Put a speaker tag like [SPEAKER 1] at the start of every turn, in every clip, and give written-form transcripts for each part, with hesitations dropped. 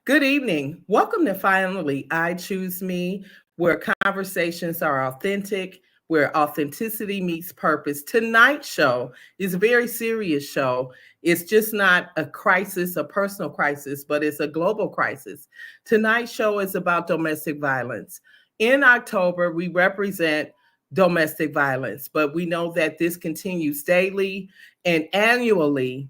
[SPEAKER 1] Good evening. Welcome to Finally I Choose Me, where conversations are authentic, where authenticity meets purpose. Tonight's show is a very serious show. It's just not a crisis, a personal crisis, but it's a global crisis. Tonight's show is about domestic violence. In October, we represent domestic violence, but we know that this continues daily and annually.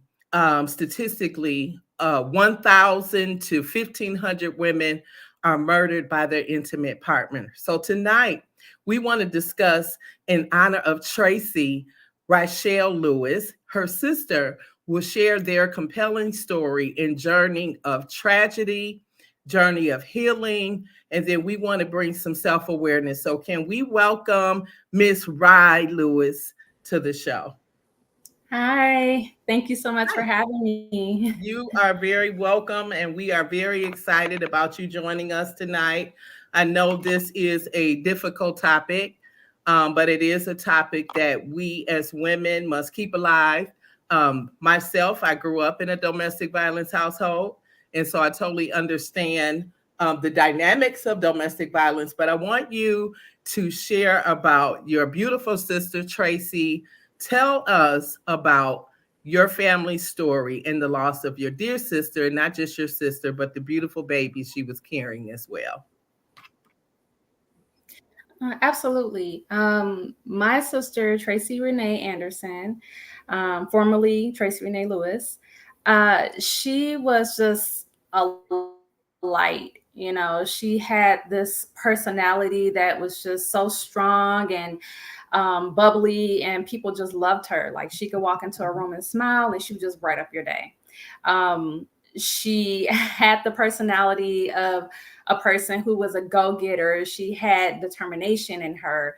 [SPEAKER 1] Statistically, 1,000 to 1,500 women are murdered by their intimate partner. So tonight, we want to discuss in honor of Tracy Rachelle Lewis. Her sister will share their compelling story and journey of tragedy, journey of healing, and then we want to bring some self-awareness. So can we welcome Miss Ry Lewis to the show?
[SPEAKER 2] Hi, thank you so much for having me.
[SPEAKER 1] You are very welcome, and we are very excited about you joining us tonight. I know this is a difficult topic, but it is a topic that we as women must keep alive. Myself, I grew up in a domestic violence household, and so I totally understand the dynamics of domestic violence. But I want you to share about your beautiful sister, Tracy. Tell us about your family story and the loss of your dear sister, and not just your sister, but the beautiful baby she was carrying as well.
[SPEAKER 2] Absolutely. My sister, Tracy Renee Anderson, formerly Tracy Renee Lewis, she was just a light. She had this personality that was just so strong and bubbly, and people just loved her. Like she could walk into a room and smile, and she would just bright up your day. Um, she had the personality of a person who was a go-getter. She had determination in her.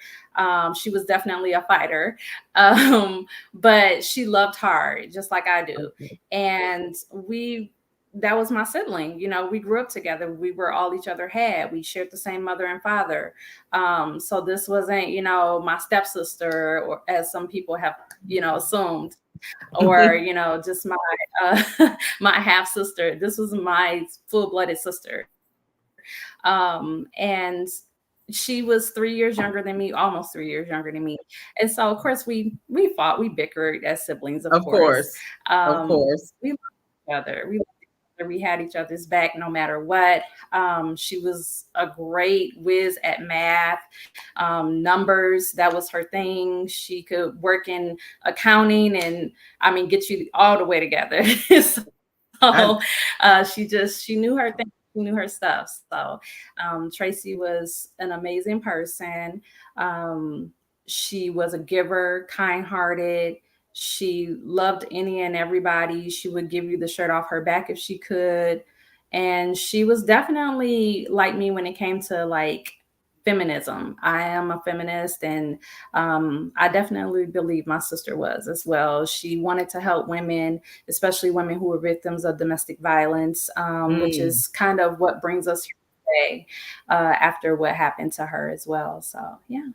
[SPEAKER 2] She was definitely a fighter, but she loved hard, just like I do.
[SPEAKER 1] Okay.
[SPEAKER 2] And that was my sibling. We grew up together. We were all each other had. We shared the same mother and father. So this wasn't, my stepsister, or as some people have, assumed, or just my my half sister. This was my full-blooded sister. And she was 3 years younger than me, almost 3 years younger than me. And so of course we fought, we bickered as siblings, of
[SPEAKER 1] Of
[SPEAKER 2] course.
[SPEAKER 1] course. Of course.
[SPEAKER 2] We loved each other. We had each other's back no matter what. She was a great whiz at math, numbers. That was her thing. She could work in accounting, and I mean, get you all the way together. So
[SPEAKER 1] I,
[SPEAKER 2] she knew her thing. She knew her stuff. So Tracy was an amazing person. Um, she was a giver, kind-hearted. She loved any and everybody. She would give you the shirt off her back if she could. And she was definitely like me when it came to like feminism. I am a feminist, and I definitely believe my sister was as well. She wanted to help women, especially women who were victims of domestic violence, which
[SPEAKER 1] mm,
[SPEAKER 2] is kind of what brings us here today, after what happened to her as well. So, yeah.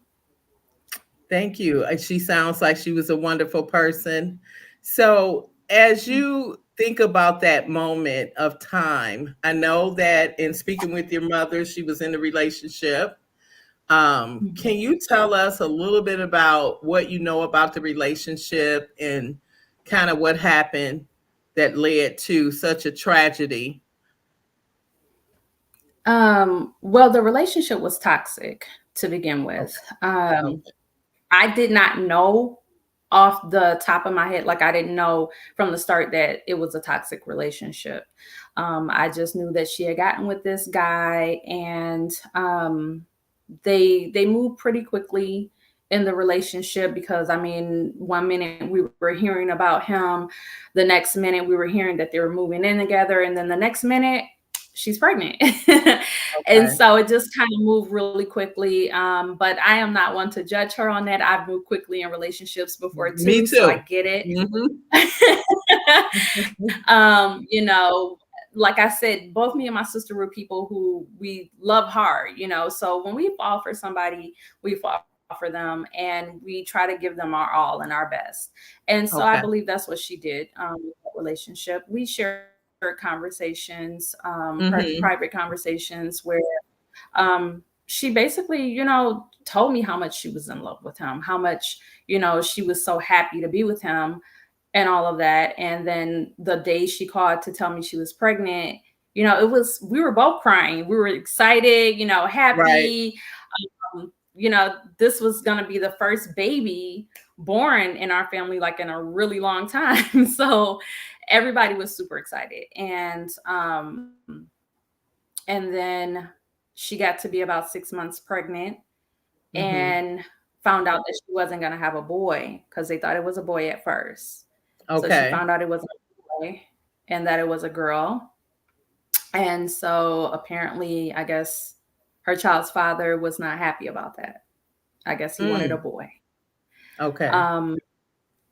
[SPEAKER 1] thank you. She sounds like she was a wonderful person. So, as you think about that moment of time, I know that in speaking with your mother, she was in a relationship. Can
[SPEAKER 2] Mhm.
[SPEAKER 1] you tell us a little bit about what you know about the relationship and kind of what happened that led to such a tragedy?
[SPEAKER 2] Well, the relationship was toxic to begin with.
[SPEAKER 1] Okay.
[SPEAKER 2] Um,
[SPEAKER 1] Okay.
[SPEAKER 2] I did not know off the top of my head, like I didn't know from the start that it was a toxic relationship. I just knew that she had gotten with this guy, and they moved pretty quickly in the relationship, because I mean, one minute we were hearing about him, the next minute we were hearing that they were moving in together, and then the next minute she's pregnant. And
[SPEAKER 1] Okay.
[SPEAKER 2] so it just kind of moved really quickly. But I am not one to judge her on that. I've moved quickly in relationships before
[SPEAKER 1] Me
[SPEAKER 2] too, so I
[SPEAKER 1] too.
[SPEAKER 2] get it.
[SPEAKER 1] Hmm.
[SPEAKER 2] You know, like I said, both me and my sister were people who we love hard. So when we fall for somebody, we fall for them, and we try to give them our all and our best. And so I
[SPEAKER 1] Okay.
[SPEAKER 2] believe that's what she did with that relationship. We shared conversations,
[SPEAKER 1] Mm-hmm.
[SPEAKER 2] private conversations where she basically, told me how much she was in love with him, how much, she was so happy to be with him and all of that. And then the day she called to tell me she was pregnant, we were both crying. We were excited,
[SPEAKER 1] Right.
[SPEAKER 2] happy. This was going to be the first baby born in our family, like in a really long time. So everybody was super excited. And then she got to be about 6 months pregnant
[SPEAKER 1] Mm-hmm.
[SPEAKER 2] and found out that she wasn't going to have a boy because they thought it was a boy at first. So she
[SPEAKER 1] Okay.
[SPEAKER 2] found out it wasn't a boy and that it was a girl. And so apparently, I guess her child's father was not happy about that. I guess he wanted a
[SPEAKER 1] Mm.
[SPEAKER 2] boy.
[SPEAKER 1] Okay.
[SPEAKER 2] Um,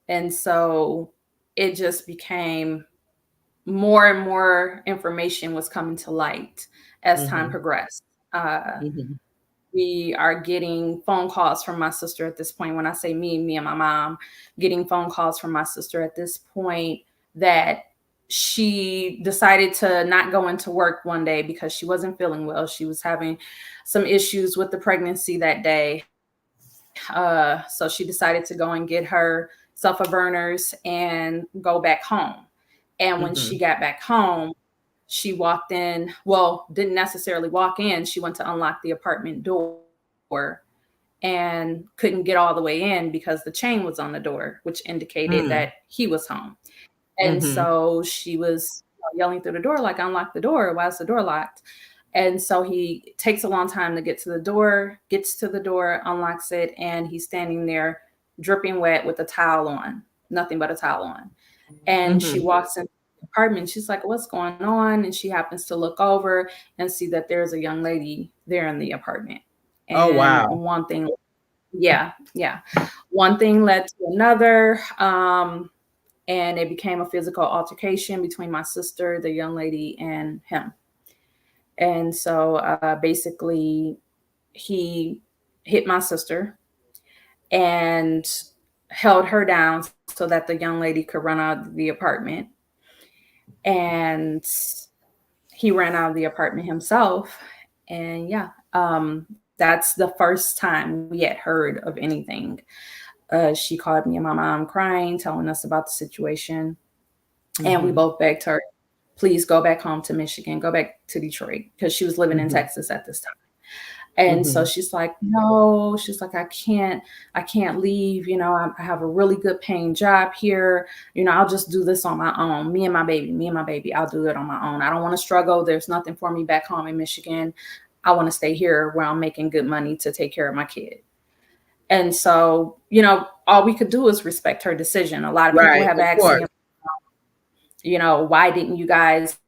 [SPEAKER 2] and so it just became more and more information was coming to light as time
[SPEAKER 1] Mm-hmm.
[SPEAKER 2] progressed. Uh,
[SPEAKER 1] Mm-hmm.
[SPEAKER 2] we are getting phone calls from my sister at this point. When I say me and my mom, getting phone calls from my sister at this point that she decided to not go into work one day because she wasn't feeling well. She was having some issues with the pregnancy that day. So she decided to go and get her self-averners and go back home. And when she
[SPEAKER 1] Mm-hmm.
[SPEAKER 2] got back home, she walked in, well, didn't necessarily walk in. She went to unlock the apartment door and couldn't get all the way in because the chain was on the door, which indicated that
[SPEAKER 1] Mm.
[SPEAKER 2] he was home. And
[SPEAKER 1] Mm-hmm.
[SPEAKER 2] so she was yelling through the door, like, unlock the door. Why is the door locked? And so he takes a long time to get to the door, gets to the door, unlocks it, and he's standing there dripping wet with a towel on, nothing but a towel on. And she
[SPEAKER 1] Mm-hmm.
[SPEAKER 2] walks into the apartment. She's like, what's going on? And she happens to look over and see that there's a young lady there in the apartment.
[SPEAKER 1] Oh,
[SPEAKER 2] And
[SPEAKER 1] wow.
[SPEAKER 2] one thing, yeah, yeah. One thing led to another. And it became a physical altercation between my sister, the young lady, and him. And so basically, he hit my sister and held her down so that the young lady could run out of the apartment. And he ran out of the apartment himself. And yeah, that's the first time we had heard of anything. She called me and my mom crying, telling us about the situation. And we
[SPEAKER 1] Mm-hmm.
[SPEAKER 2] both begged her, please go back home to Michigan, go back to Detroit, because she was living in
[SPEAKER 1] Mm-hmm.
[SPEAKER 2] Texas at this time. And so
[SPEAKER 1] Mm-hmm.
[SPEAKER 2] she's like, no, she's like, I can't leave. I have a really good paying job here. I'll just do this on my own. Me and my baby, I'll do it on my own. I don't want to struggle. There's nothing for me back home in Michigan. I want to stay here where I'm making good money to take care of my kid. And so, all we could do is respect her decision. A lot of people
[SPEAKER 1] Right.
[SPEAKER 2] have
[SPEAKER 1] Of
[SPEAKER 2] asked me,
[SPEAKER 1] course.
[SPEAKER 2] why didn't you guys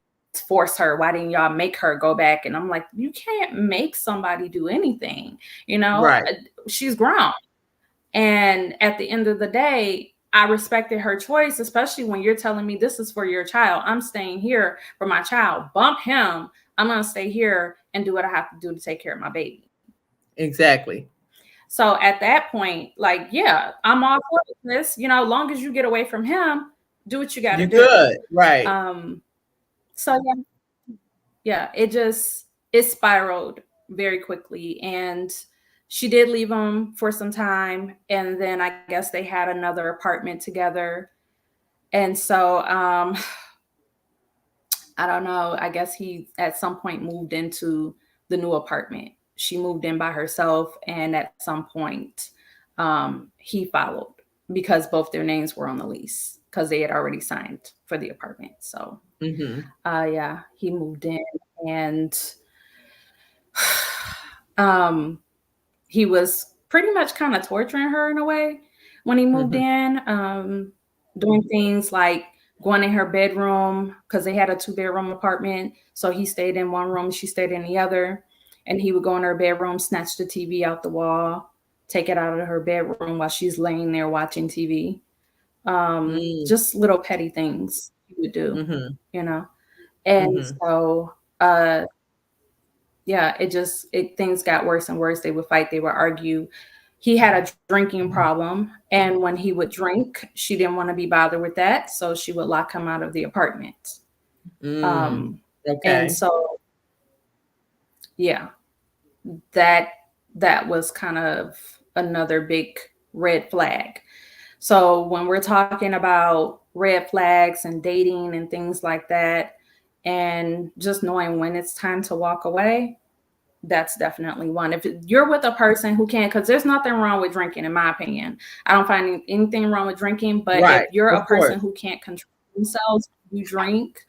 [SPEAKER 2] force her? Why didn't y'all make her go back? And I'm like, you can't make somebody do anything.
[SPEAKER 1] Right.
[SPEAKER 2] She's grown. And at the end of the day, I respected her choice, especially when you're telling me this is for your child. I'm staying here for my child. Bump him. I'm going to stay here and do what I have to do to take care of my baby.
[SPEAKER 1] Exactly.
[SPEAKER 2] So at that point, like, yeah, I'm all for this. Long as you get away from him, do what you got to
[SPEAKER 1] You
[SPEAKER 2] do.
[SPEAKER 1] good. Right.
[SPEAKER 2] So yeah, it spiraled very quickly. And she did leave him for some time. And then I guess they had another apartment together. And so I don't know. I guess he at some point moved into the new apartment. She moved in by herself. And at some point, he followed because both their names were on the lease because they had already signed for the apartment. So
[SPEAKER 1] Mm-hmm.
[SPEAKER 2] yeah, he moved in and he was pretty much kind of torturing her in a way when he moved
[SPEAKER 1] Mm-hmm.
[SPEAKER 2] in, doing things like going in her bedroom because they had a 2-bedroom apartment. So he stayed in one room, she stayed in the other. And he would go in her bedroom, snatch the TV out the wall, take it out of her bedroom while she's laying there watching TV. Just little petty things he would do,
[SPEAKER 1] Mm-hmm.
[SPEAKER 2] you know? And
[SPEAKER 1] Mm-hmm.
[SPEAKER 2] so, yeah, things got worse and worse. They would fight, they would argue. He had a drinking problem. And when he would drink, she didn't want to be bothered with that. So she would lock him out of the apartment. And
[SPEAKER 1] Okay.
[SPEAKER 2] so, yeah, that was kind of another big red flag. So when we're talking about red flags and dating and things like that, and just knowing when it's time to walk away, that's definitely one. If you're with a person who can't, because there's nothing wrong with drinking, in my opinion. I don't find anything wrong with drinking, but if
[SPEAKER 1] Right.
[SPEAKER 2] you're
[SPEAKER 1] Of
[SPEAKER 2] a
[SPEAKER 1] course.
[SPEAKER 2] person who can't control themselves, you drink,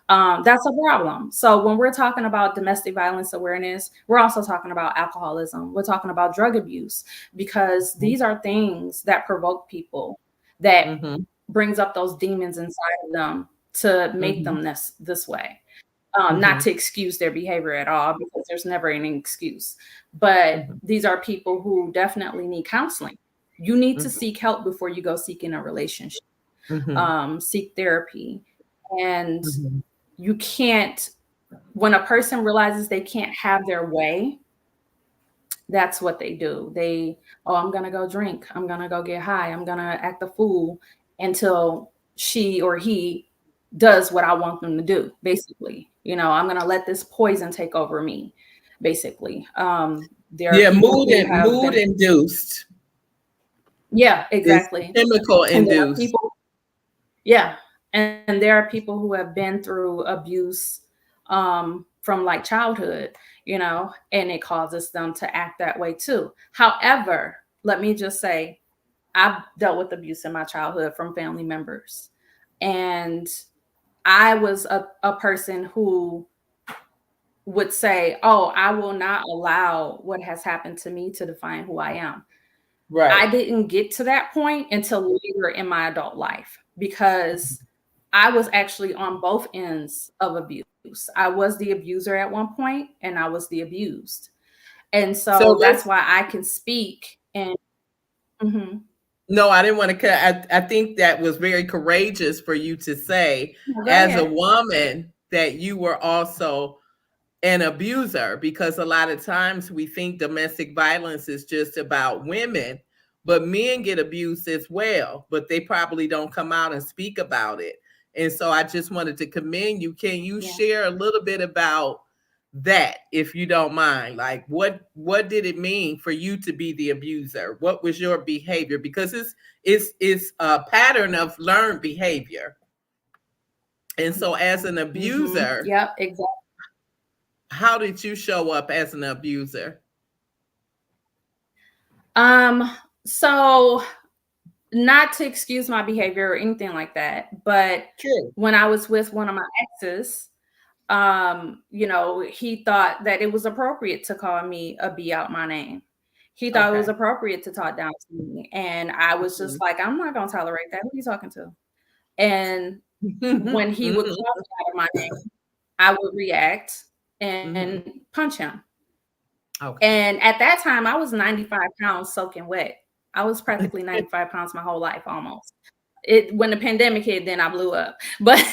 [SPEAKER 2] that's a problem. So when we're talking about domestic violence awareness, we're also talking about alcoholism. We're talking about drug abuse, because these are things that provoke people, that brings up those demons inside of them to make them this way. Not to excuse their behavior at all, because there's never any excuse. But these are people who definitely need counseling. You need to seek help before you go seek in a relationship. Seek therapy. And you can't, when a person realizes they can't have their way, that's what they do. I'm going to go drink. I'm going to go get high. I'm going to act a fool until she or he does what I want them to do, basically. I'm going to let this poison take over me, basically. There are people who have
[SPEAKER 1] mood induced.
[SPEAKER 2] Yeah, exactly.
[SPEAKER 1] Chemical
[SPEAKER 2] And there are
[SPEAKER 1] induced.
[SPEAKER 2] people, yeah. And there are people who have been through abuse from like childhood, and it causes them to act that way too. However, let me just say, I've dealt with abuse in my childhood from family members. And I was a person who would say, oh, I will not allow what has happened to me to define who I am.
[SPEAKER 1] Right.
[SPEAKER 2] I didn't get to that point until later in my adult life, because I was actually on both ends of abuse. I was the abuser at one point, and I was the abused. And so that's why I can speak. And
[SPEAKER 1] no, I didn't want to cut. I think that was very courageous for you to say, as a woman, that you were also an abuser, because a lot of times we think domestic violence is just about women, but men get abused as well, but they probably don't come out and speak about it. And so I just wanted to commend you. Can you share a little bit about that, if you don't mind? Like, what did it mean for you to be the abuser? What was your behavior? Because it's a pattern of learned behavior. And so as an abuser,
[SPEAKER 2] yep, exactly.
[SPEAKER 1] How did you show up as an abuser?
[SPEAKER 2] So, not to excuse my behavior or anything like that, but when I was with one of my exes, he thought that it was appropriate to call me a B out my name. He thought it was appropriate to talk down to me. And I was just like, I'm not going to tolerate that. Who are you talking to? And when he would call me out of my name, I would react and punch him. And at that time, I was 95 pounds soaking wet. I was practically 95 pounds my whole life, almost. When the pandemic hit, then I blew up. But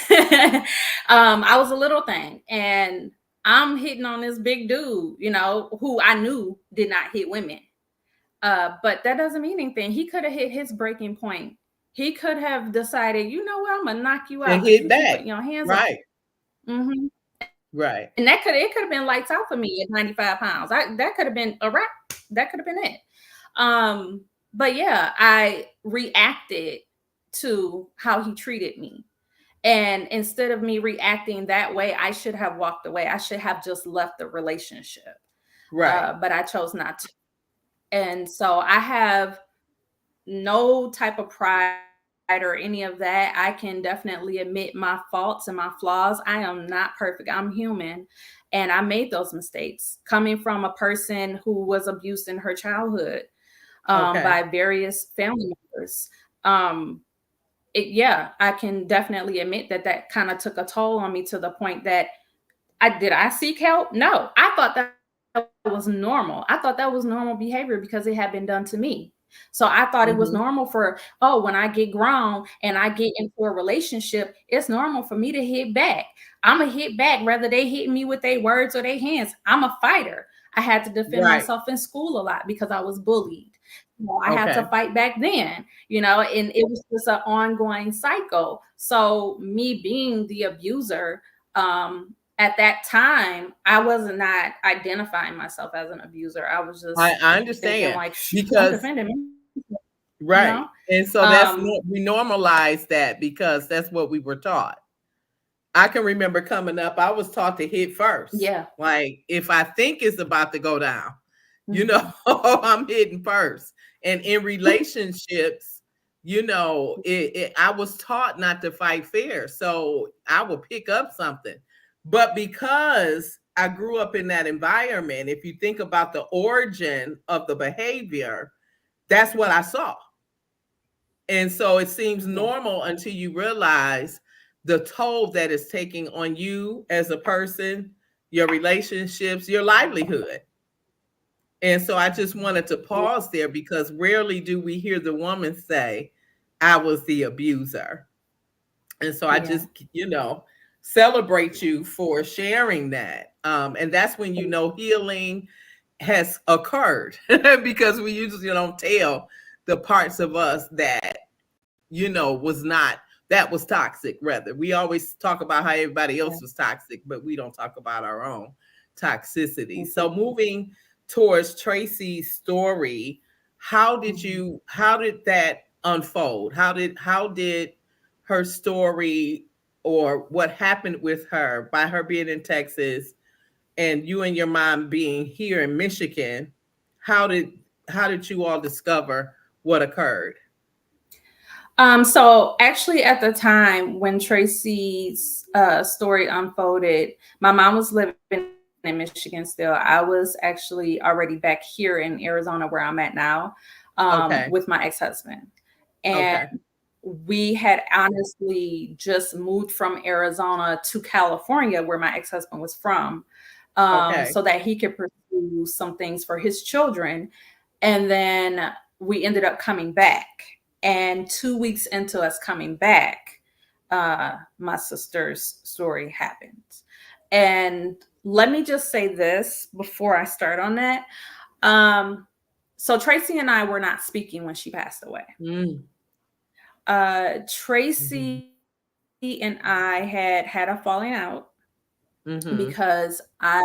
[SPEAKER 2] I was a little thing, and I'm hitting on this big dude, who I knew did not hit women. But that doesn't mean anything. He could have hit his breaking point. He could have decided, you know what, I'm gonna knock you out.
[SPEAKER 1] And hit back.
[SPEAKER 2] Keep putting your hands up.
[SPEAKER 1] Right.
[SPEAKER 2] And it could have been lights out for me at 95 pounds. That could have been a wrap. That could have been it. But yeah, I reacted to how he treated me. And instead of me reacting that way, I should have walked away. I should have just left the relationship.
[SPEAKER 1] Right.
[SPEAKER 2] But I chose not to. And so I have no type of pride or any of that. I can definitely admit my faults and my flaws. I am not perfect. I'm human. And I made those mistakes coming from a person who was abused in her childhood by various family members. I can definitely admit that kind of took a toll on me, to the point that I seek help? No, I thought that was normal. I thought that was normal behavior because it had been done to me. So I thought it was normal for, when I get grown and I get into a relationship, it's normal for me to hit back. I'm a hit back, whether they hit me with their words or their hands. I'm a fighter. I had to defend myself in school a lot because I was bullied. I had to fight back then, and it was just an ongoing cycle. So me being the abuser At that time, I was not identifying myself as an abuser. I was
[SPEAKER 1] I,
[SPEAKER 2] just
[SPEAKER 1] I
[SPEAKER 2] thinking
[SPEAKER 1] understand
[SPEAKER 2] like, don't
[SPEAKER 1] because
[SPEAKER 2] defend me, you know?
[SPEAKER 1] right. And so
[SPEAKER 2] Um,
[SPEAKER 1] we normalize that because that's what we were taught. I can remember coming up, I was taught to hit first.
[SPEAKER 2] yeah.
[SPEAKER 1] Like if I think it's about to go down,
[SPEAKER 2] Mhm.
[SPEAKER 1] I'm hitting first. And in relationships, I was taught not to fight fair. So I would pick up something. But because I grew up in that environment, if you think about the origin of the behavior, that's what I saw. And so it seems
[SPEAKER 2] Yeah.
[SPEAKER 1] normal until you realize the toll that it's taking on you as a person, your relationships, your livelihood. And so I just wanted to
[SPEAKER 2] Yeah.
[SPEAKER 1] pause there because rarely do we hear the woman say, I was the abuser. And so I
[SPEAKER 2] Yeah.
[SPEAKER 1] just, celebrate you for sharing that. And that's when healing has occurred because we usually don't tell the parts of us that was not that was toxic. Rather, we always talk about how everybody
[SPEAKER 2] Yeah.
[SPEAKER 1] else was toxic, but we don't talk about our own toxicity. So
[SPEAKER 2] Mhm.
[SPEAKER 1] moving towards Tracy's story,
[SPEAKER 2] Mhm.
[SPEAKER 1] how did that unfold? How did her story, or what happened with her by her being in Texas and you and your mom being here in Michigan? How did you all discover what occurred?
[SPEAKER 2] So actually, at the time when Tracy's story unfolded, my mom was living in Michigan still. I was actually already back here in Arizona, where I'm at now,
[SPEAKER 1] Okay.
[SPEAKER 2] with my ex-husband. And
[SPEAKER 1] Okay.
[SPEAKER 2] we had honestly just moved from Arizona to California, where my ex-husband was from,
[SPEAKER 1] Okay.
[SPEAKER 2] so that he could pursue some things for his children. And then we ended up coming back. And 2 weeks into us coming back, my sister's story happened. And let me just say this before I start on that. Um, so Tracy and I were not speaking when she passed away.
[SPEAKER 1] Mm. Mhm.
[SPEAKER 2] Tracy and I had a falling out
[SPEAKER 1] Mhm.
[SPEAKER 2] because I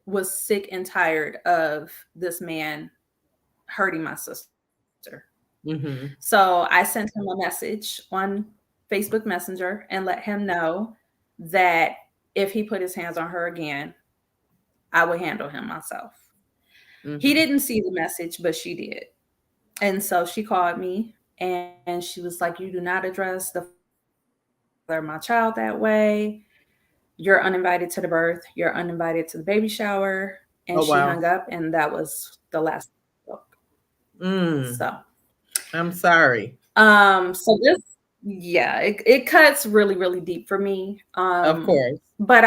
[SPEAKER 2] was sick and tired of this man hurting my sister.
[SPEAKER 1] Mhm.
[SPEAKER 2] So I sent him a message on Facebook Messenger and let him know that if he put his hands on her again, I would handle him myself. He
[SPEAKER 1] Mhm.
[SPEAKER 2] didn't see the message, but she did. And so she called me and she was like, "You do not address the father of my child that way. You're uninvited to the birth. You're uninvited to the baby shower." And she hung up, and
[SPEAKER 1] Oh
[SPEAKER 2] that
[SPEAKER 1] wow.
[SPEAKER 2] was the last book. So,
[SPEAKER 1] Mm. I'm sorry.
[SPEAKER 2] so this, yeah, it cuts really, really deep for me.
[SPEAKER 1] Of course.
[SPEAKER 2] But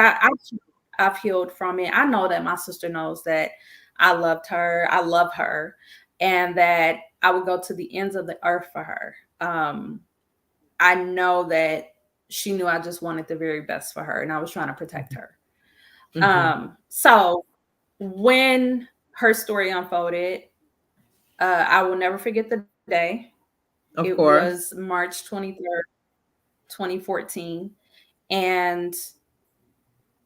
[SPEAKER 2] I've healed from it. I know that my sister knows that I loved her. I love her, and that I would go to the ends of the earth for her. I know that she knew I just wanted the very best for her, and I was trying to protect her.
[SPEAKER 1] Mhm.
[SPEAKER 2] So when her story unfolded, I will never forget the day. It
[SPEAKER 1] Of
[SPEAKER 2] was
[SPEAKER 1] course.
[SPEAKER 2] March 23rd, 2014. And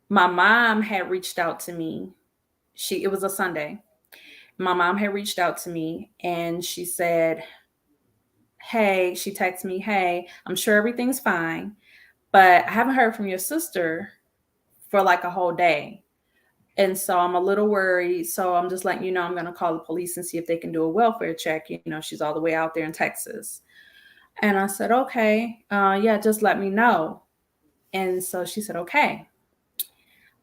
[SPEAKER 2] my mom had reached out to me. It was a Sunday. My mom had reached out to me and she said, "Hey," she texted me, "Hey, I'm sure everything's fine, but I haven't heard from your sister for like a whole day. And so I'm a little worried. So I'm just letting you know I'm going to call the police and see if they can do a welfare check. You know, she's all the way out there in Texas." And I said, "Okay, yeah, just let me know." And so she said, "Okay."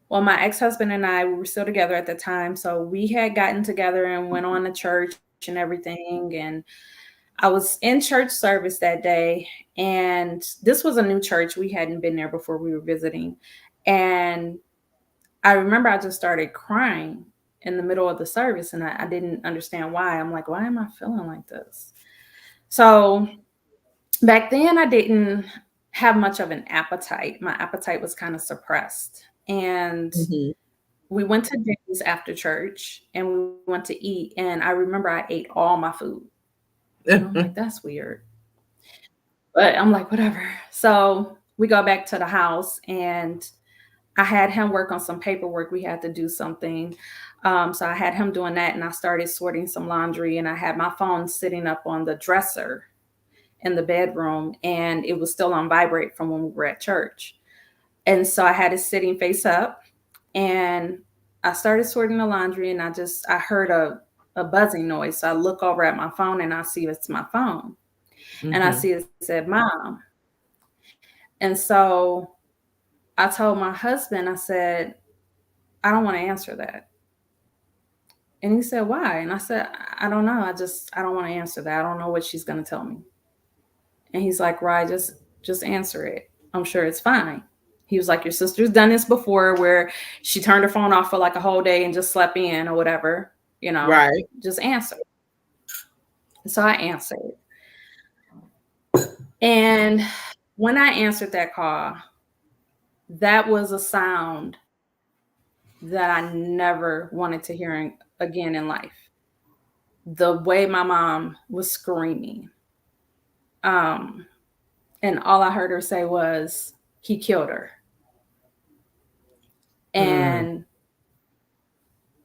[SPEAKER 2] Well, my ex-husband and I, we were still together at the time. So we had gotten together and went on to church and everything. And I was in church service that day. And this was a new church. We hadn't been there before, we were visiting. And I remember I just started crying in the middle of the service. And I didn't understand why. I'm like, why am I feeling like this? So back then, I didn't have much of an appetite. My appetite was kind of suppressed. And
[SPEAKER 1] Mhm.
[SPEAKER 2] we went to Denny's after church and we went to eat. And I remember I ate all my food. And I'm like, that's weird. But I'm like, whatever. So we go back to the house and I had him work on some paperwork. We had to do something. So I had him doing that, and I started sorting some laundry, and I had my phone sitting up on the dresser in the bedroom, and it was still on vibrate from when we were at church. And so I had it sitting face up, and I started sorting the laundry, and I heard a buzzing noise. So I look over at my phone, and I see it's my phone. And I see it said mom. And so I told my husband, I said, I don't want to answer that. And he said, why? And I said, I don't know. I don't want to answer that. I don't know what she's going to tell me. And he's like, Ry, just answer it. I'm sure it's fine. He was like, your sister's done this before where she turned her phone off for like a whole day and just slept in or whatever,
[SPEAKER 1] Right.
[SPEAKER 2] Just answer. So I answered. And when I answered that call, that was a sound that I never wanted to hear again in life. The way my mom was screaming. And all I heard her say was, he killed her. And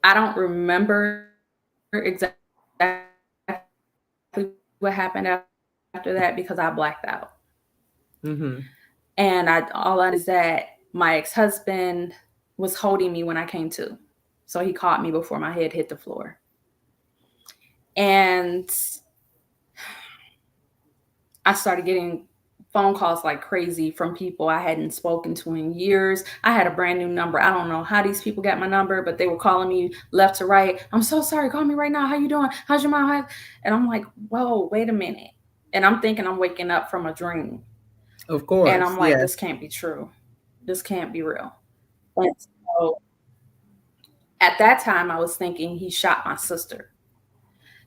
[SPEAKER 2] I don't remember exactly what happened after that because I blacked out. And all I know is that my ex-husband was holding me when I came to. So he caught me before my head hit the floor. And I started getting phone calls like crazy from people I hadn't spoken to in years. I had a brand new number. I don't know how these people got my number, but they were calling me left to right. I'm so sorry. Call me right now. How you doing? How's your mom? And I'm like, whoa, wait a minute. And I'm thinking I'm waking up from a dream.
[SPEAKER 1] Of course.
[SPEAKER 2] And I'm like, this can't be true. This can't be real. And so at that time, I was thinking he shot my sister.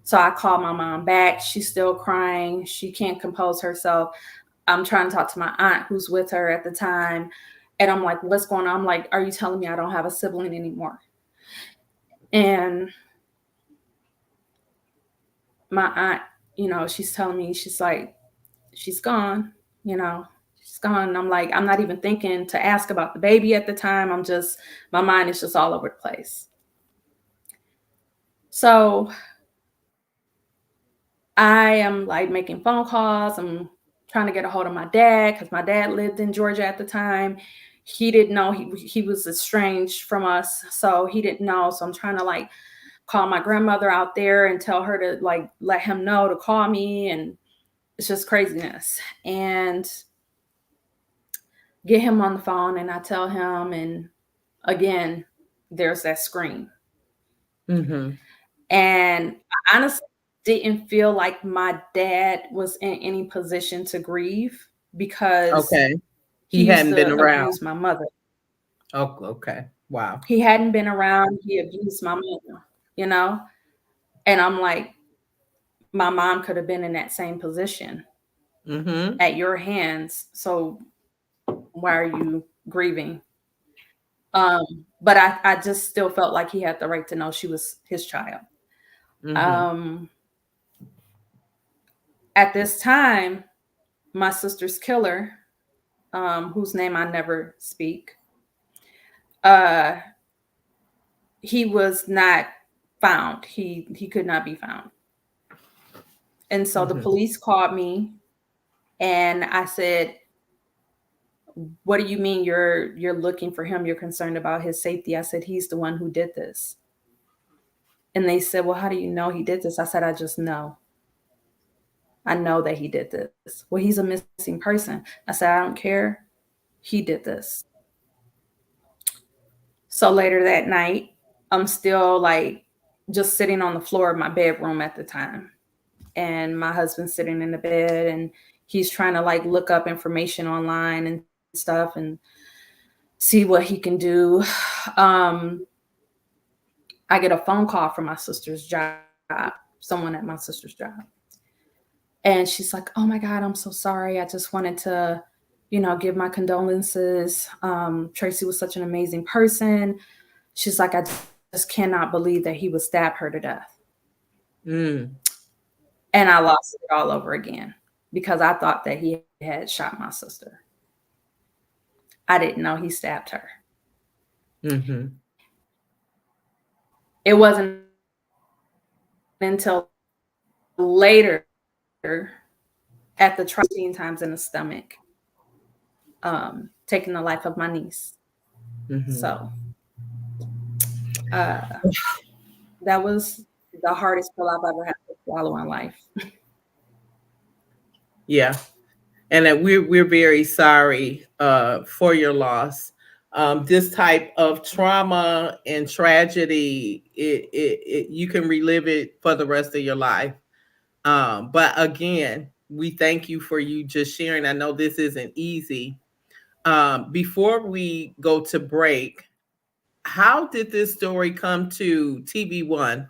[SPEAKER 2] So I called my mom back. She's still crying. She can't compose herself. I'm trying to talk to my aunt who's with her at the time. And I'm like, what's going on? I'm like, are you telling me I don't have a sibling anymore? And my aunt, she's telling me, she's like, she's gone, she's gone. And I'm like, I'm not even thinking to ask about the baby at the time. My mind is just all over the place. So I am like making phone calls. I'm trying to get a hold of my dad because my dad lived in Georgia at the time. He didn't know he was estranged from us. So he didn't know. So I'm trying to like call my grandmother out there and tell her to like let him know to call me. And it's just craziness. And get him on the phone and I tell him. And again, there's that scream. And I honestly didn't feel like my dad was in any position to grieve because he hadn't been around. Abused my mother.
[SPEAKER 1] Oh, okay. Wow.
[SPEAKER 2] He hadn't been around. He abused my mother, And I'm like, my mom could have been in that same position at your hands. So why are you grieving? But I just still felt like he had the right to know she was his child. At this time, my sister's killer, whose name I never speak, he was not found. He could not be found. And so the police called me and I said, what do you mean you're looking for him? You're concerned about his safety. I said, he's the one who did this. And they said, well, how do you know he did this? I said, I just know. I know that he did this. Well, he's a missing person. I said, I don't care. He did this. So later that night, I'm still like just sitting on the floor of my bedroom at the time. And my husband's sitting in the bed and he's trying to like look up information online and stuff and see what he can do. I get a phone call from my sister's job, someone at my sister's job. And she's like, oh my God, I'm so sorry. I just wanted to, give my condolences. Tracy was such an amazing person. She's like, I just cannot believe that he would stab her to death. And I lost it all over again because I thought that he had shot my sister. I didn't know he stabbed her.
[SPEAKER 1] Mm-hmm.
[SPEAKER 2] It wasn't until later at the 13 times in the stomach, taking the life of my niece.
[SPEAKER 1] Mm-hmm.
[SPEAKER 2] So uh, that was the hardest pill I've ever had to swallow in life.
[SPEAKER 1] Yeah. And that we're very sorry for your loss. This type of trauma and tragedy, you can relive it for the rest of your life. But again, we thank you for you just sharing. I know this isn't easy. Before we go to break, how did this story come to TV1?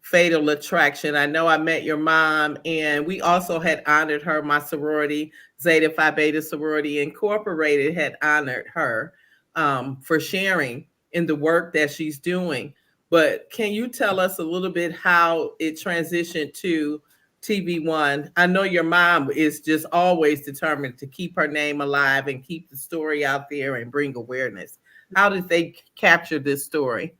[SPEAKER 1] Fatal Attraction. I know I met your mom, and we also had honored her. My sorority, Zeta Phi Beta Sorority Incorporated, had honored her for sharing in the work that she's doing. But can you tell us a little bit how it transitioned to TV1? I know your mom is just always determined to keep her name alive and keep the story out there and bring awareness. How did they capture this story?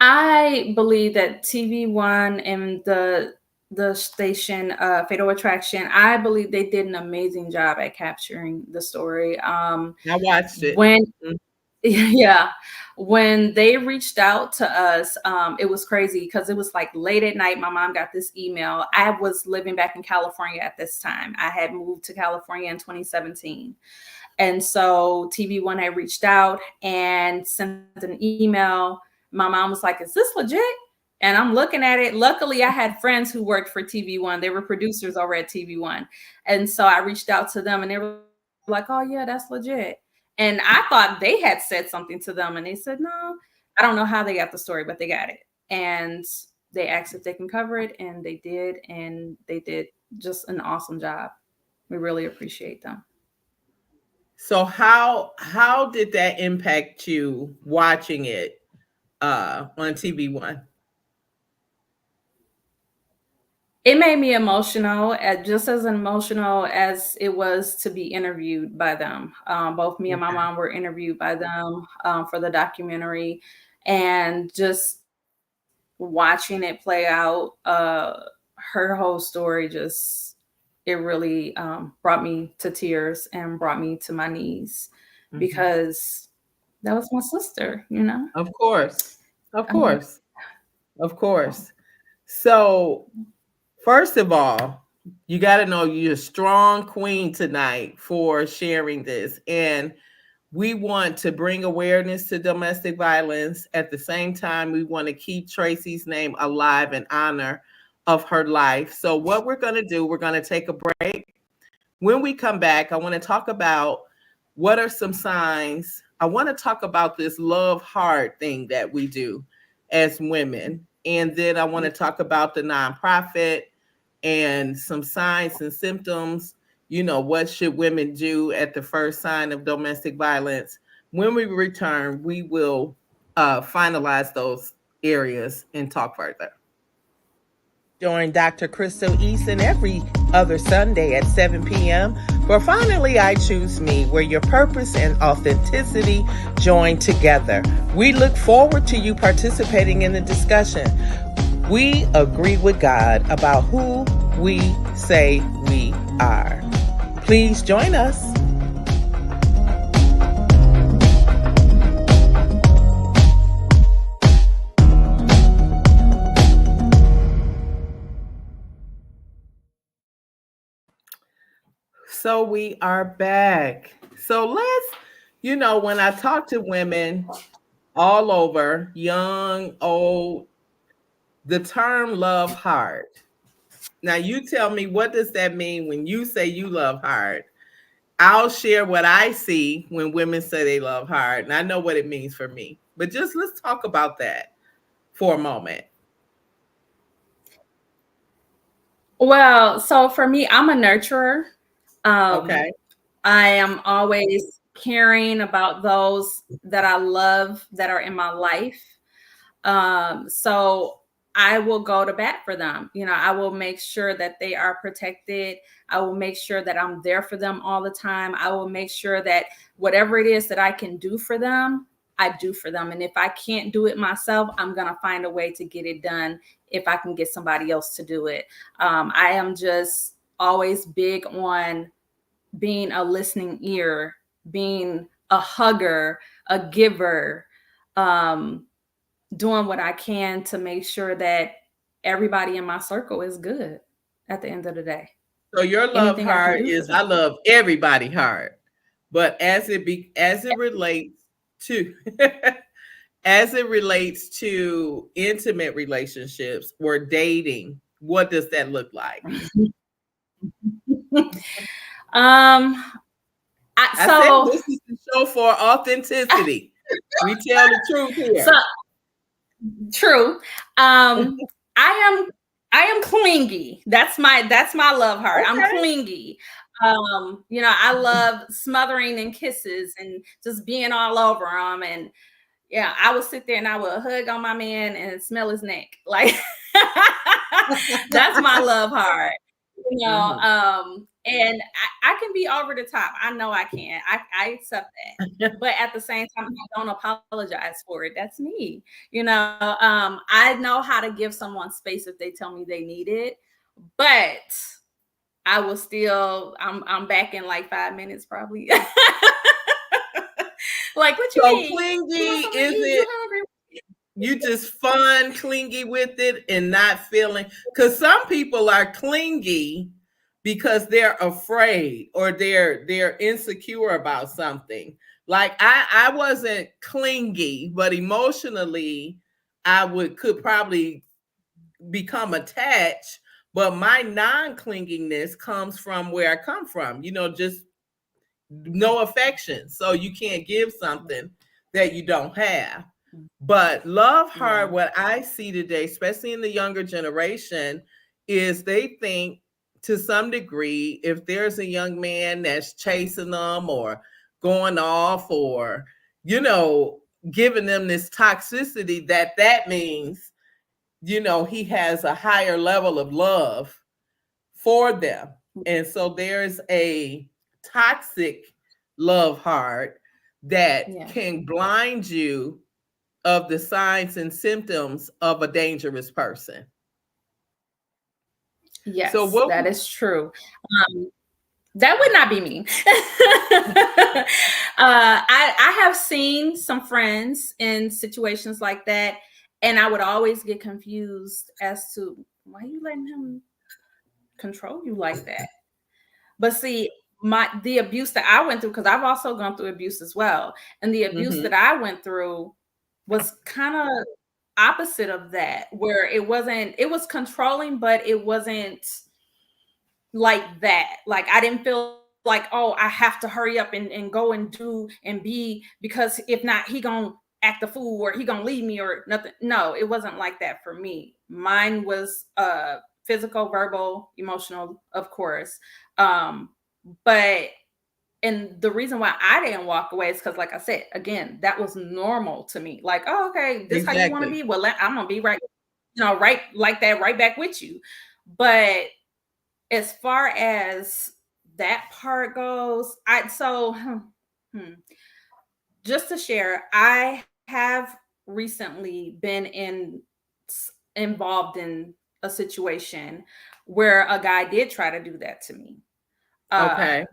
[SPEAKER 2] I believe that TV1 and the station Fatal Attraction, I believe they did an amazing job at capturing the story.
[SPEAKER 1] I watched it.
[SPEAKER 2] When
[SPEAKER 1] Mm.
[SPEAKER 2] yeah, when they reached out to us, it was crazy because it was like late at night. My mom got this email. I was living back in California at this time. I had moved to California in 2017. And so TV1 had reached out and sent an email. My mom was like, "Is this legit?" And I'm looking at it. Luckily, I had friends who worked for TV1. They were producers over at TV1. And so I reached out to them and they were like, "Oh, yeah, that's legit." And I thought they had said something to them. And they said, "No." I don't know how they got the story, but they got it. And they asked if they can cover it. And they did. And they did just an awesome job. We really appreciate them.
[SPEAKER 1] So how did that impact you watching it on TV1?
[SPEAKER 2] It made me emotional, just as emotional as it was to be interviewed by them. Both me and my
[SPEAKER 1] Okay.
[SPEAKER 2] mom were interviewed by them for the documentary, and just watching it play out, her whole story just it really brought me to tears and brought me to my knees
[SPEAKER 1] Mhm.
[SPEAKER 2] because that was my sister, you know.
[SPEAKER 1] Of course. Of
[SPEAKER 2] Um,
[SPEAKER 1] course. Of course. So first of all, you got to know you're a strong queen tonight for sharing this. And we want to bring awareness to domestic violence. At the same time, we want to keep Tracy's name alive in honor of her life. So, what we're going to do, we're going to take a break. When we come back, I want to talk about what are some signs. I want to talk about this love heart thing that we do as women. And then I want to talk about the nonprofit and some signs and symptoms. You know, what should women do at the first sign of domestic violence? When we return, we will finalize those areas and talk further. Join Dr. Crystal Eason every other Sunday at 7 p.m. for Finally I Choose Me, where your purpose and authenticity join together. We look forward to you participating in the discussion. We agree with God about who we say we are. Please join us. So we are back. So when I talk to women all over, young, old, the term love hard. Now you tell me, what does that mean when you say you love hard? I'll share what I see when women say they love hard, and I know what it means for me. But just let's talk about that for a moment.
[SPEAKER 2] Well, so for me, I'm a nurturer. Um,
[SPEAKER 1] Okay.
[SPEAKER 2] I am always caring about those that I love that are in my life. So I will go to bat for them. You know, I will make sure that they are protected. I will make sure that I'm there for them all the time. I will make sure that whatever it is that I can do for them, I do for them. And if I can't do it myself, I'm going to find a way to get it done if I can get somebody else to do it. I am just always big on being a listening ear, being a hugger, a giver, doing what I can to make sure that everybody in my circle is good at the end of the day.
[SPEAKER 1] So your love heart is, I love everybody heart, but as it relates to as it relates to intimate relationships or dating, what does that look like? I said this is the show for authenticity. We tell the truth here.
[SPEAKER 2] So, true. I am clingy. That's my love heart. Okay. I'm clingy. You know, I love smothering and kisses and just being all over them. And yeah, I would sit there and I would hug on my man and smell his neck. Like that's my love heart. You know, and I can be over the top. I know I can. I accept that. But at the same time, I don't apologize for it. That's me. You know, I know how to give someone space if they tell me they need it. But I will still, I'm back in like 5 minutes probably. Like, what you mean?
[SPEAKER 1] So clingy, is it? You just fun, clingy with it and not feeling, because some people are clingy because they're afraid or they're insecure about something. Like I wasn't clingy, but emotionally I could probably become attached, but my non-clinginess comes from where I come from, you know, just no affection. So you can't give something that you don't have. But love heart, what I see today, especially in the younger generation, is they think to some degree, if there's a young man that's chasing them or going off or, you know, giving them this toxicity, that means, you know, he has a higher level of love for them. And so there's a toxic love heart that can blind you of the signs and symptoms of a dangerous person.
[SPEAKER 2] Yes, so that is true. That would not be me. I have seen some friends in situations like that, and I would always get confused as to why you letting him control you like that. But see, the abuse that I went through, because I've also gone through abuse as well, and the abuse that I went through was kind of opposite of that, where it was controlling, but it wasn't like that. Like I didn't feel like, oh, I have to hurry up and go and do and be, because if not, he gonna act a fool or he gonna leave me or nothing. No, it wasn't like that for me. Mine was physical, verbal, emotional, of course. But and the reason why I didn't walk away is because, like I said, again, that was normal to me. Like, oh, okay, this is how you want to be. Well, I'm gonna be right, you know, right like that, right back with you. But as far as that part goes, just to share, I have recently been involved in a situation where a guy did try to do that to me. Okay.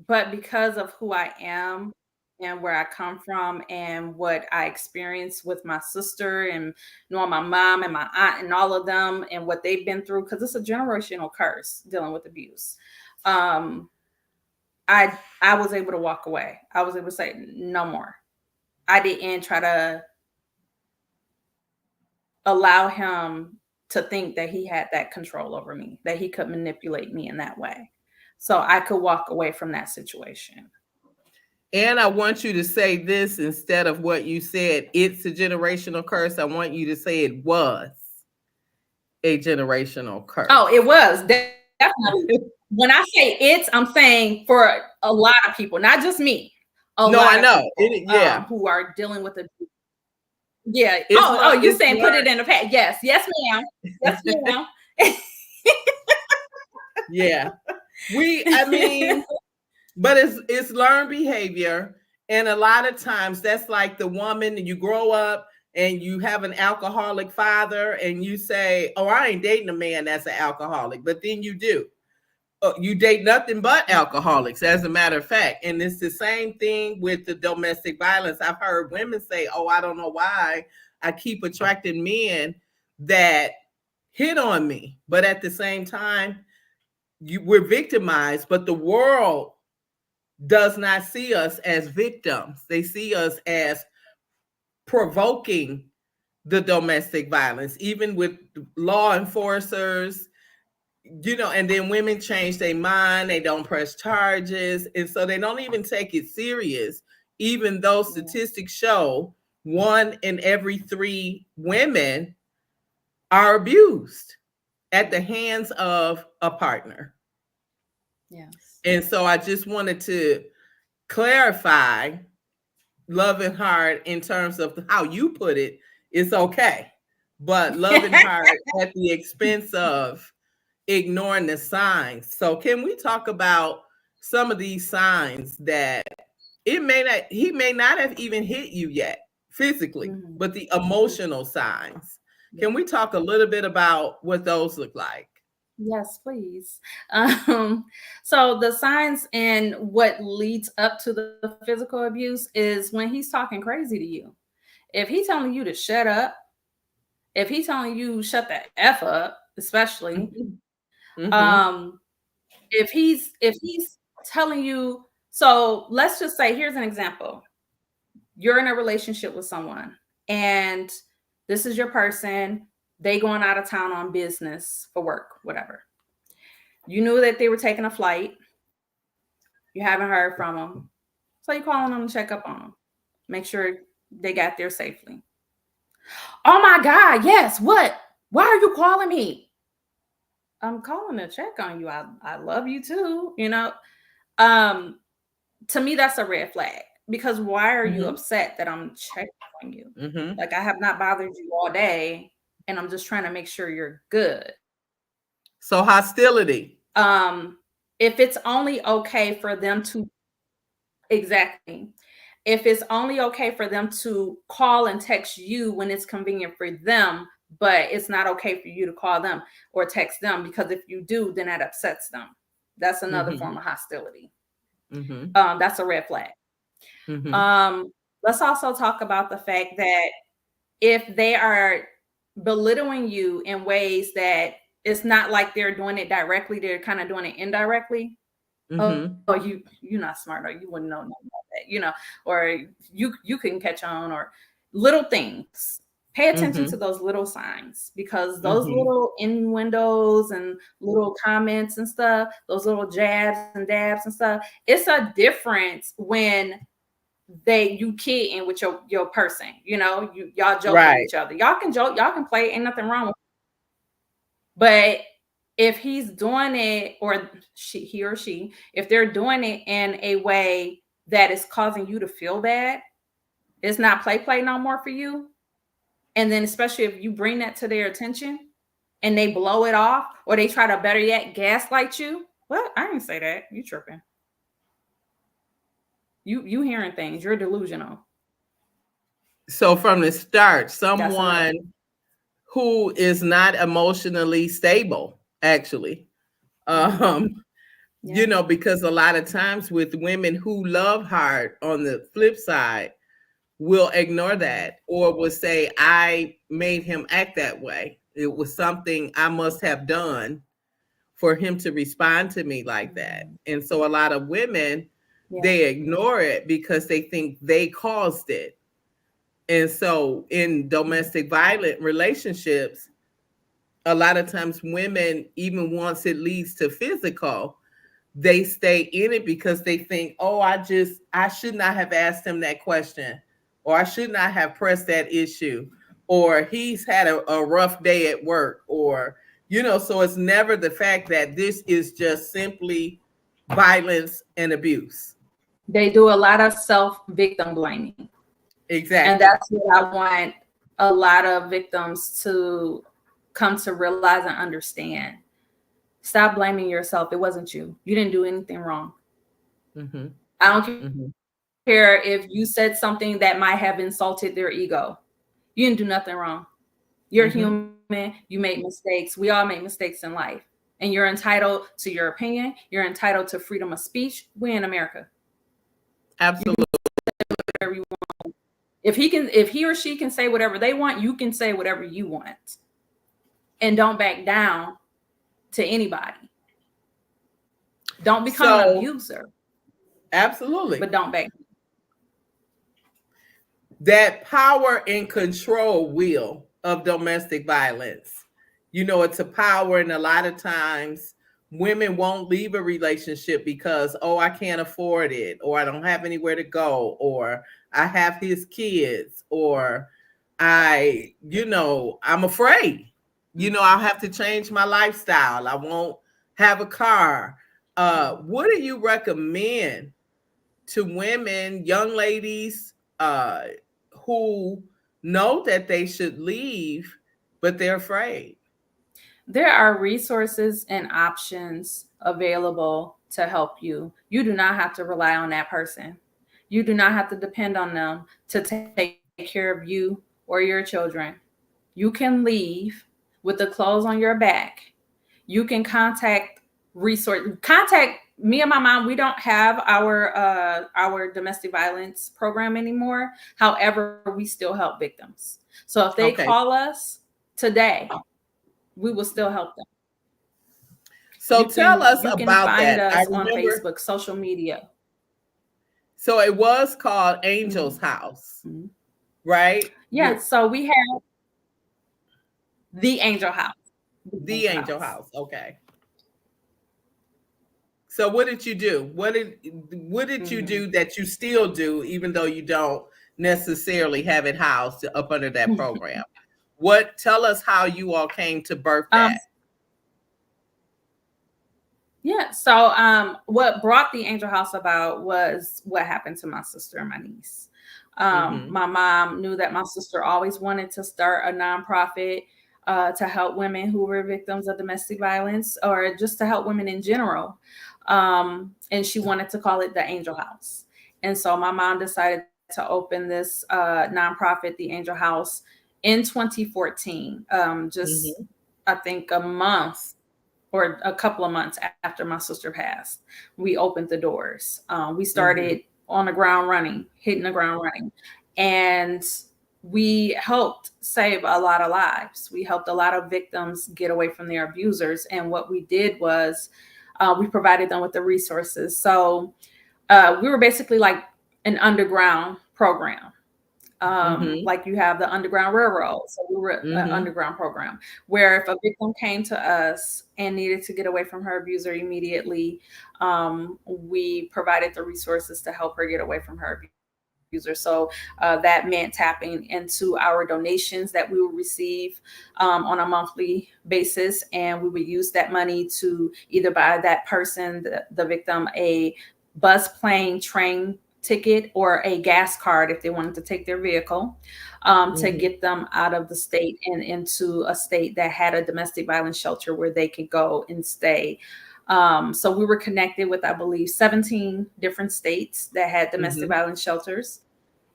[SPEAKER 2] But because of who I am and where I come from and what I experienced with my sister and knowing my mom and my aunt and all of them and what they've been through, because it's a generational curse dealing with abuse. I was able to walk away. I was able to say no more. I didn't try to allow him to think that he had that control over me, that he could manipulate me in that way. So I could walk away from that situation.
[SPEAKER 1] And I want you to say this instead of what you said. It's a generational curse. I want you to say it was a generational curse.
[SPEAKER 2] Oh, it was. Definitely. When I say it's, I'm saying for a lot of people, not just me.
[SPEAKER 1] I know.
[SPEAKER 2] Who are dealing with abuse. Yeah. You saying put it in the past? Yes, ma'am. Yes, ma'am.
[SPEAKER 1] Yeah. But it's learned behavior. And a lot of times that's like the woman, you grow up and you have an alcoholic father and you say, oh, I ain't dating a man that's an alcoholic. But then you do. You date nothing but alcoholics, as a matter of fact. And it's the same thing with the domestic violence. I've heard women say, oh, I don't know why I keep attracting men that hit on me. But at the same time, we're victimized, but the world does not see us as victims. They see us as provoking the domestic violence, even with law enforcers, and then women change their mind. They don't press charges. And so they don't even take it serious, even though statistics show 1 in every 3 women are abused at the hands of a partner.
[SPEAKER 2] Yes.
[SPEAKER 1] And so I just wanted to clarify, loving hard in terms of how you put it, it's okay. But loving hard at the expense of ignoring the signs. So can we talk about some of these signs that he may not have even hit you yet physically, but the emotional signs? Can we talk a little bit about what those look like?
[SPEAKER 2] Yes, please. So the signs and what leads up to the physical abuse is when he's talking crazy to you. If he's telling you to shut up, if he's telling you shut the F up, especially, if he's telling you, so let's just say, here's an example. You're in a relationship with someone and this is your person. They going out of town on business, for work, whatever. You knew that they were taking a flight. You haven't heard from them. So you're calling them to check up on them. Make sure they got there safely. Oh my God, yes, what? Why are you calling me? I'm calling to check on you. I love you too, To me, that's a red flag. Because why are you upset that I'm checking on you? Like, I have not bothered you all day, and I'm just trying to make sure you're good.
[SPEAKER 1] So hostility.
[SPEAKER 2] If it's only okay for them to, exactly. If it's only okay for them to call and text you when it's convenient for them, but it's not okay for you to call them or text them, because if you do, then that upsets them. That's another form of hostility. That's a red flag. Let's also talk about the fact that if they are belittling you in ways that it's not like they're doing it directly, they're kind of doing it indirectly. Oh, you're not smart, or you wouldn't know nothing about that, or you can catch on, or little things. Pay attention to those little signs, because those little innuendos and little comments and stuff, those little jabs and dabs and stuff, it's a difference when you kidding with your person, y'all joke with each other. Y'all can joke, y'all can play, ain't nothing wrong with it. But if he's doing it, or he or she, if they're doing it in a way that is causing you to feel bad, it's not play no more for you. And then especially if you bring that to their attention and they blow it off, or they try to, better yet, gaslight you. What? I didn't say that. You tripping. You hearing things. You're delusional.
[SPEAKER 1] So from the start, someone who is not emotionally stable, actually, because a lot of times with women who love hard, on the flip side, will ignore that, or will say, I made him act that way. It was something I must have done for him to respond to me like that. And so a lot of women, they ignore it because they think they caused it. And so in domestic violent relationships, a lot of times women, even once it leads to physical, they stay in it because they think, oh, I should not have asked him that question, or I should not have pressed that issue, or he's had a rough day at work, or, so it's never the fact that this is just simply violence and abuse.
[SPEAKER 2] They do a lot of self-victim blaming.
[SPEAKER 1] Exactly.
[SPEAKER 2] And that's what I want a lot of victims to come to realize and understand. Stop blaming yourself. It wasn't you. You didn't do anything wrong.
[SPEAKER 1] Mm-hmm.
[SPEAKER 2] I don't
[SPEAKER 1] Mm-hmm.
[SPEAKER 2] care if you said something that might have insulted their ego. You didn't do nothing wrong. You're
[SPEAKER 1] Mm-hmm.
[SPEAKER 2] human. You make mistakes. We all make mistakes in life. And you're entitled to your opinion. You're entitled to freedom of speech. We're in America.
[SPEAKER 1] Absolutely.
[SPEAKER 2] Whatever you want. If he or she can say whatever they want, you can say whatever you want. And don't back down to anybody. Don't become an abuser.
[SPEAKER 1] Absolutely.
[SPEAKER 2] But don't back down.
[SPEAKER 1] That power and control wheel of domestic violence. You know, it's a power, and a lot of times women won't leave a relationship because, oh, I can't afford it, or I don't have anywhere to go, or I have his kids, or I'm afraid. I'll have to change my lifestyle. I won't have a car. What do you recommend to women, young ladies, who know that they should leave, but they're afraid?
[SPEAKER 2] There are resources and options available to help you. You do not have to rely on that person. You do not have to depend on them to take care of you or your children. You can leave with the clothes on your back. You can contact me and my mom. We don't have our domestic violence program anymore. However, we still help victims. So if they
[SPEAKER 1] Okay.
[SPEAKER 2] call us today, we will still help them.
[SPEAKER 1] So tell us
[SPEAKER 2] you can
[SPEAKER 1] about
[SPEAKER 2] find
[SPEAKER 1] that. I
[SPEAKER 2] us on
[SPEAKER 1] remember.
[SPEAKER 2] Facebook, social media.
[SPEAKER 1] So it was called Angel's House, right?
[SPEAKER 2] Yeah. So we have the Angel House.
[SPEAKER 1] The Angel House. Okay. So what did you do? What did you do that you still do, even though you don't necessarily have it housed up under that program? Tell us how you all came to birth that.
[SPEAKER 2] Yeah. So what brought the Angel House about was what happened to my sister and my niece. My mom knew that my sister always wanted to start a nonprofit to help women who were victims of domestic violence, or just to help women in general. And she wanted to call it the Angel House. And so my mom decided to open this nonprofit, the Angel House, in 2014. I think a month or a couple of months after my sister passed, we opened the doors. We started on the ground running, hitting the ground running. And we helped save a lot of lives. We helped a lot of victims get away from their abusers. And what we did was we provided them with the resources. So we were basically like an underground program. Like you have the Underground Railroad. So we were an underground program where if a victim came to us and needed to get away from her abuser immediately, we provided the resources to help her get away from her abuser. So that meant tapping into our donations that we would receive on a monthly basis. And we would use that money to either buy that person, the victim, a bus, plane, train ticket, or a gas card if they wanted to take their vehicle, to get them out of the state and into a state that had a domestic violence shelter where they could go and stay. So we were connected with, I believe, 17 different states that had domestic violence shelters.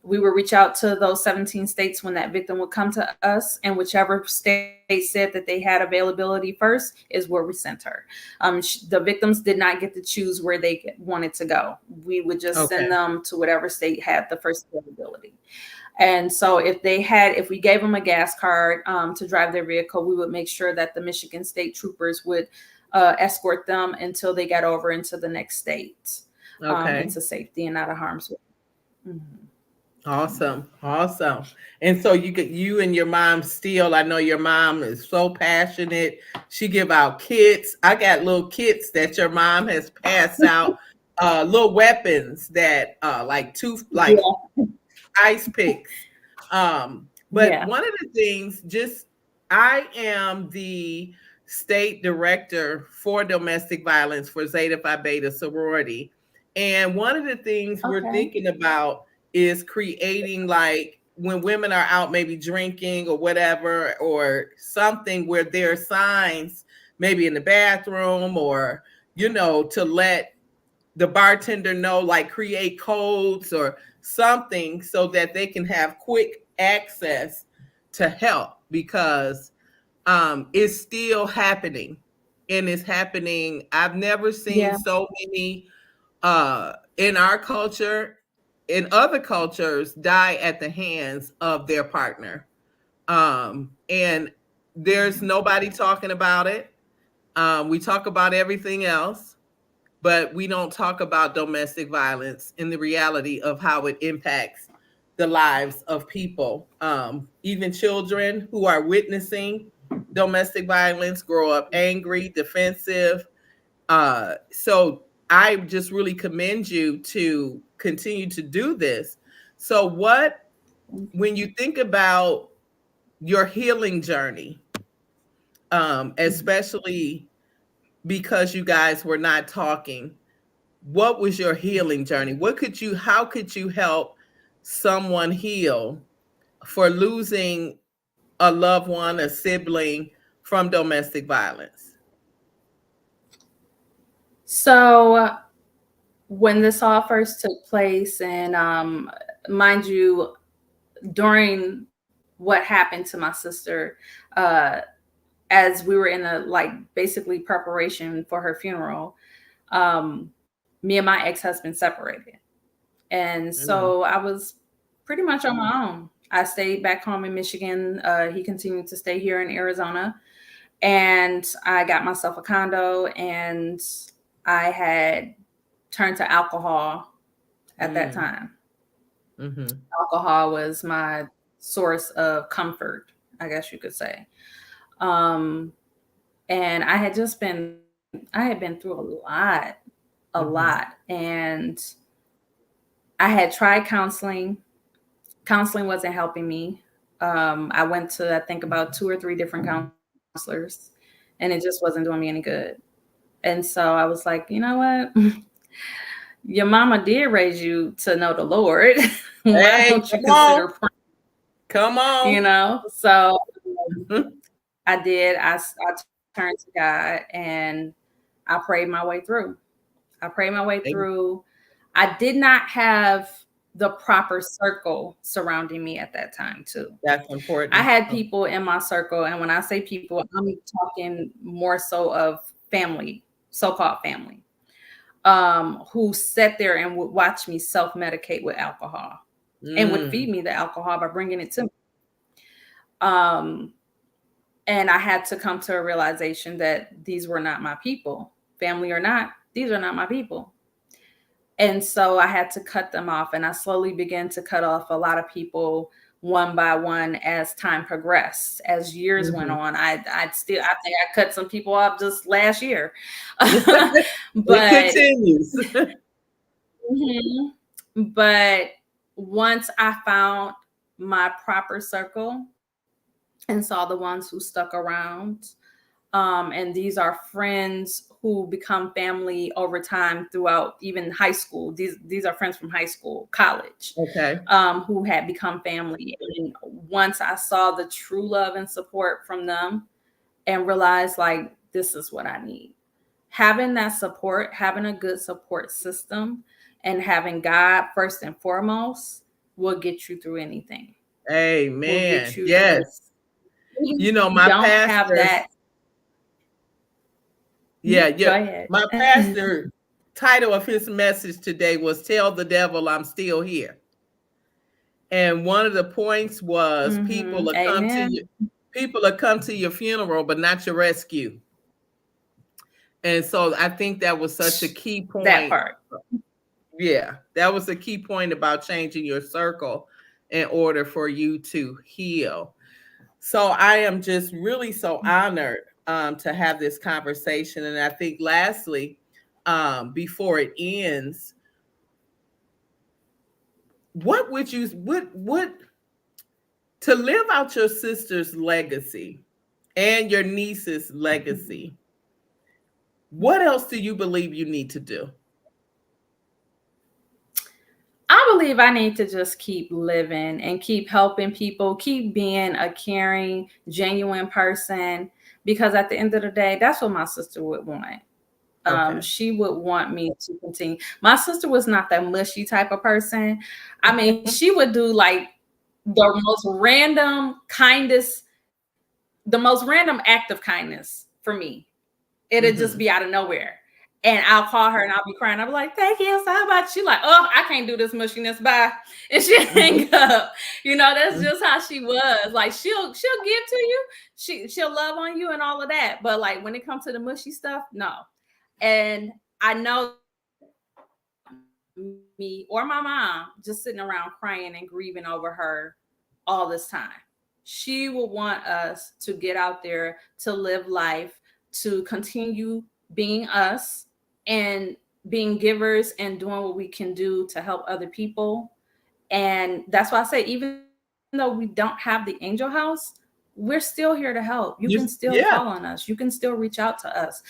[SPEAKER 2] We would reach out to those 17 states when that victim would come to us, and whichever state said that they had availability first is where we sent her. The victims did not get to choose where they wanted to go. We would just send them to whatever state had the first availability. And so if we gave them a gas card to drive their vehicle, we would make sure that the Michigan State Troopers would escort them until they got over into the next state, into safety and out of harm's way.
[SPEAKER 1] Awesome. And so you and your mom still, I know your mom is so passionate. She give out kits. I got little kits that your mom has passed out, little weapons that ice picks. But one of the things, I am the state director for domestic violence for Zeta Phi Beta sorority. And one of the things we're thinking about is creating like when women are out maybe drinking or whatever, or something where there are signs maybe in the bathroom, or, to let the bartender know, like create codes or something so that they can have quick access to help, because it's still happening, and it's happening. I've never seen
[SPEAKER 2] Yeah.
[SPEAKER 1] so many in our culture, in other cultures, die at the hands of their partner. And there's nobody talking about it. We talk about everything else, but we don't talk about domestic violence and the reality of how it impacts the lives of people. Even children who are witnessing domestic violence grow up angry, defensive. So I just really commend you to continue to do this. So when you think about your healing journey, especially because you guys were not talking, what was your healing journey? How could you help someone heal for losing a loved one, a sibling, from domestic violence?
[SPEAKER 2] So when this all first took place, and mind you, during what happened to my sister, as we were in a basically preparation for her funeral, me and my ex-husband separated. And so I was pretty much on my own. I stayed back home in Michigan. He continued to stay here in Arizona. And I got myself a condo, and I had turned to alcohol at that time. Alcohol was my source of comfort, I guess you could say. And I had been through a lot. And I had tried counseling. Counseling wasn't helping me. I went to, I think, about 2 or 3 different counselors, and it just wasn't doing me any good. And so I was like, you know what? Your mama did raise you to know the Lord. Why don't you consider praying?
[SPEAKER 1] Come on.
[SPEAKER 2] So I did. I turned to God, and I prayed my way through. I did not have the proper circle surrounding me at that time, too.
[SPEAKER 1] That's important.
[SPEAKER 2] I had people in my circle, and when I say people, I'm talking more so of family, so-called family, who sat there and would watch me self-medicate with alcohol and would feed me the alcohol by bringing it to me. And I had to come to a realization that these were not my people. Family or not, these are not my people. And so I had to cut them off, and I slowly began to cut off a lot of people one by one as time progressed. As years went on, I think I cut some people off just last year. But
[SPEAKER 1] it continues.
[SPEAKER 2] But once I found my proper circle and saw the ones who stuck around, and these are friends who become family over time throughout even high school. These are friends from high school, college, who had become family. And once I saw the true love and support from them and realized, like, this is what I need. Having that support, having a good support system, and having God first and foremost will get you through anything.
[SPEAKER 1] Amen. Yes. My pastor
[SPEAKER 2] have that.
[SPEAKER 1] Yeah. My pastor title of his message today was "Tell the Devil I'm Still Here." And one of the points was people will come to your funeral, but not your rescue. And so I think that was such a key point.
[SPEAKER 2] That part.
[SPEAKER 1] Yeah, that was a key point about changing your circle in order for you to heal. So I am just really so honored to have this conversation. And I think lastly, before it ends, what would you, to live out your sister's legacy and your niece's legacy, what else do you believe you need to do?
[SPEAKER 2] I believe I need to just keep living and keep helping people, keep being a caring, genuine person, because at the end of the day, that's what my sister would want.
[SPEAKER 1] Okay.
[SPEAKER 2] She would want me to continue. My sister was not that mushy type of person. I mean, she would do like the most random kindness, the most random act of kindness for me. It'd just be out of nowhere. And I'll call her and I'll be crying. I'll be like, thank you so much. She's like, oh, I can't do this mushiness. Bye. And she hang up. You know, that's just how she was. Like she'll give to you. She'll love on you and all of that. But like when it comes to the mushy stuff, no. And I know me or my mom just sitting around crying and grieving over her all this time. She will want us to get out there, to live life, to continue being us and being givers and doing what we can do to help other people. And that's why I say, even though we don't have the angel house, we're still here to help. You can still call on us. You can still reach out to us.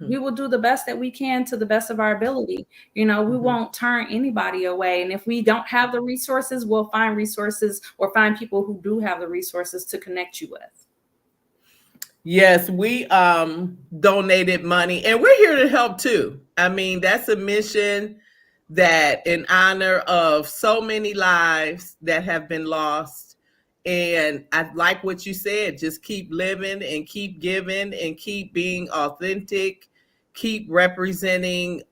[SPEAKER 2] We will do the best that we can to the best of our ability. You know, we won't turn anybody away. And if we don't have the resources, we'll find resources or find people who do have the resources to connect you with.
[SPEAKER 1] Yes, we donated money and we're here to help too. I mean, that's a mission that in honor of so many lives that have been lost. And I like what you said, just keep living and keep giving and keep being authentic, keep representing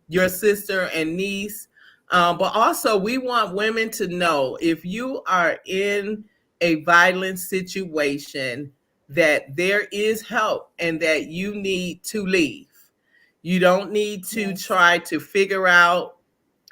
[SPEAKER 1] your sister and niece. But also we want women to know if you are in a violent situation, that there is help and that you need to leave. You don't need to try to figure out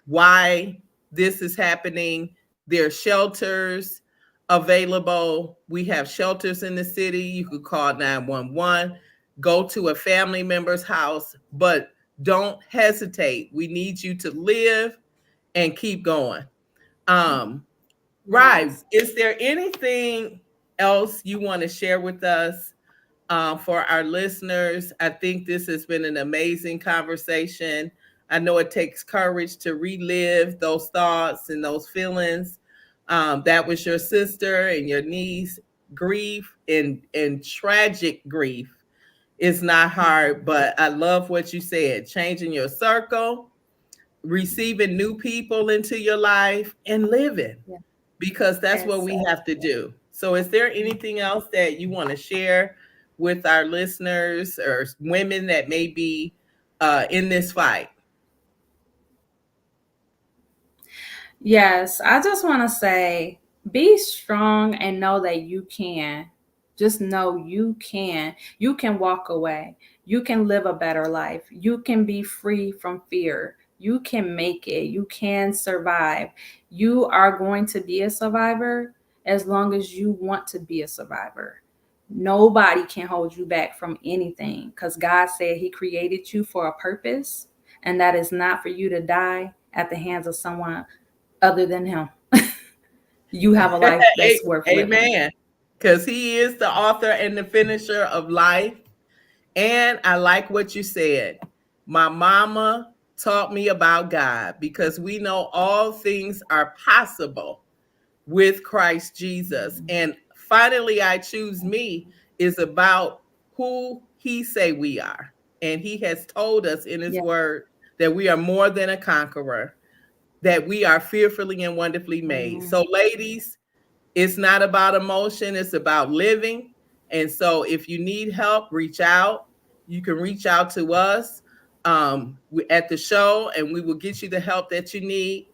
[SPEAKER 1] why this is happening. There are shelters available. We have shelters in the city. You could call 911, go to a family member's house, but don't hesitate. We need you to live and keep going. Ry, is there anything else you want to share with us for our listeners? I think this has been an amazing conversation. I know it takes courage to relive those thoughts and those feelings. That was your sister and your niece. Grief and tragic grief is not hard, but I love what you said. Changing your circle, receiving new people into your life, and living. Because that's what we have to do. So is there anything else that you want to share with our listeners or women that may be in this fight?
[SPEAKER 2] Yes, I just want to say, be strong and know that you can. Just know you can. You can walk away. You can live a better life. You can be free from fear. You can make it. You can survive. You are going to be a survivor as long as you want to be a survivor. Nobody can hold you back from anything because God said He created you for a purpose, and that is not for you to die at the hands of someone other than Him. You have a life that's worth living.
[SPEAKER 1] Amen. Because He is the author and the finisher of life. And I like what you said. My mama taught me about God because we know all things are possible with Christ Jesus. And finally, I choose me is about who He say we are. And He has told us in His word that we are more than a conqueror, that we are fearfully and wonderfully made. So ladies, it's not about emotion, it's about living. And so if you need help, reach out. You can reach out to us at the show and we will get you the help that you need.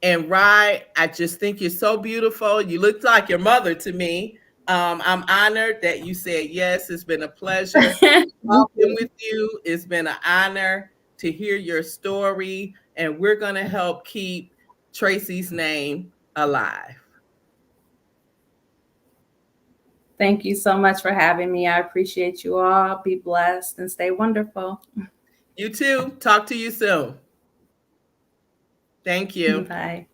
[SPEAKER 1] And Ry, I just think you're so beautiful. You look like your mother to me. I'm honored that you said yes. It's been a pleasure talking with you. It's been an honor to hear your story. And we're going to help keep Tracy's name alive.
[SPEAKER 2] Thank you so much for having me. I appreciate you all. Be blessed and stay wonderful.
[SPEAKER 1] You too. Talk to you soon. Thank you.
[SPEAKER 2] Bye.